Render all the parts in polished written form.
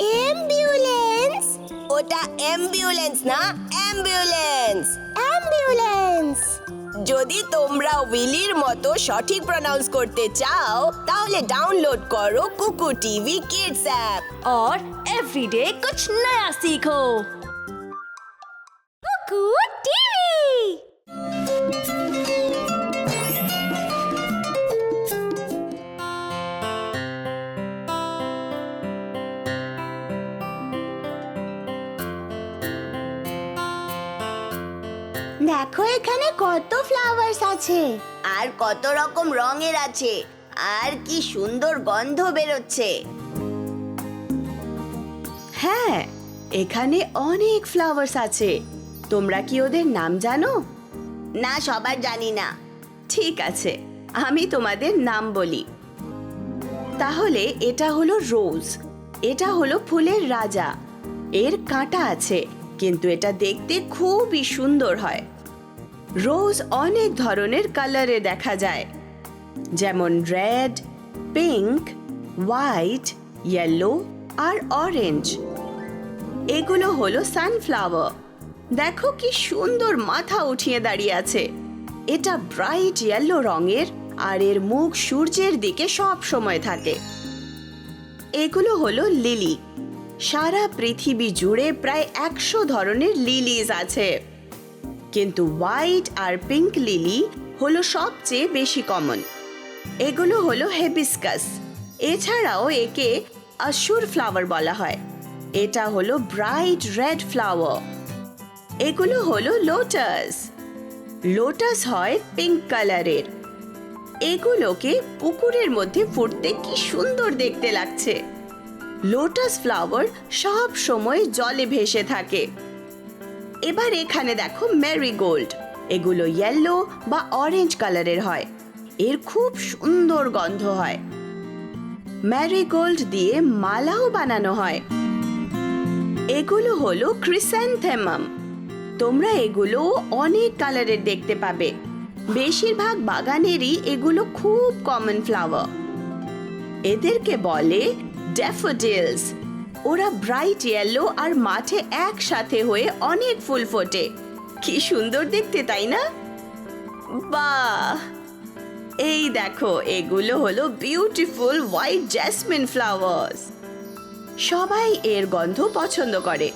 Ambulance. ওটা ambulance না, ambulance. Ambulance. যদি তোমরা উইলির মতো সঠিক প্রনাউন্স করতে চাও তাহলে ডাউনলোড করো কুকু টিভি কিডস অ্যাপ। और एवरीडे कुछ नया सीखो। कुकू टीवी। দেখো এখানে কত ফ্লাওয়ার্স আছে। আর কত রকম রঙের আছে, আর কি সুন্দর গন্ধ বেরোচ্ছে। হ্যাঁ, এখানে অনেক ফ্লাওয়ার্স আছে। তোমরা কি ওদের নাম জানো? না, সবার জানি না। ঠিক আছে, আমি তোমাদের নাম বলি। তাহলে এটা হলো রোজ। এটা হলো ফুলের রাজা। এর কাঁটা আছে, কিন্তু এটা দেখতে খুবই সুন্দর হয়। রোজ অনেক ধরনের কালারে দেখা যায়, যেমন রেড, পিঙ্ক, হোয়াইট, ইয়েলো আর অরেঞ্জ। এগুলো হলো সানফ্লাওয়ার। দেখো কি সুন্দর মাথা উঠিয়ে দাঁড়িয়ে আছে। এটা ব্রাইট ইয়েলো রঙের, আর এর মুখ সূর্যের দিকে সব সময় থাকে। এগুলো হলো লিলি। সারা পৃথিবী জুড়ে প্রায় 100 ধরনের লিলিজ আছে, কিন্তু হোয়াইট আর পিঙ্ক লিলি হলো সবচেয়ে বেশি কমন। এগুলো হলো হেবিস্কাস। এছাড়াও একে অসুর ফ্লাওয়ার বলা হয়। এটা হলো ব্রাইট রেড ফ্লাওয়ার। এগুলো হলো লোটাস। লোটাস হয় পিঙ্ক কালারের। এগুলোকে পুকুরের মধ্যে ফুটতে কি সুন্দর দেখতে লাগছে। লোটাস ফ্লাওয়ার সব সময় জলে ভেসে থাকে। এবার এখানে দেখো ম্যারিগোল্ড। এগুলো ইয়েলো বা অরেঞ্জ কালারের হয়। এর খুব সুন্দর গন্ধ হয়। ম্যারিগোল্ড দিয়ে মালাও বানানো হয়। এগুলো হলো ক্রিস্যান্থেমাম। তোমরা এগুলো অনেক কালারের দেখতে পাবে। বেশিরভাগ বাগানেরই এগুলো খুব কমন ফ্লাওয়ার। এদেরকে বলে ড্যাফোডিলস। ওরা ব্রাইট ইয়েলো আর মাঠে একসাথে হয়ে অনেক ফুল ফোটে। কি সুন্দর দেখতে, তাই না? বাহ, এই দেখো, এগুলো হলো বিউটিফুল হোয়াইট জ্যাসমিন ফ্লাওয়ার্স। সবাই এর গন্ধ পছন্দ করে,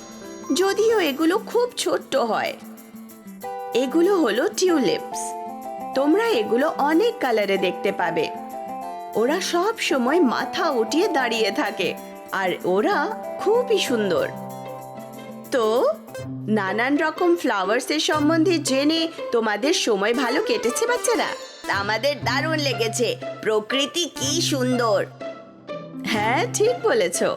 যদিও এগুলো খুব ছোট্ট হয়। এগুলো হলো টিউলিপস। তোমরা এগুলো অনেক কালারে দেখতে পাবে। ওরা সব সময় মাথা উঠিয়ে দাঁড়িয়ে থাকে, আর ওরা খুবই সুন্দর। তো নানান রকম ফ্লাওয়ার্সের সম্বন্ধে জেনে তোমাদের সময় ভালো কেটেছে বাচ্চারা? আমাদের দারুণ লেগেছে। প্রকৃতি কি সুন্দর। হ্যাঁ, ঠিক বলেছো।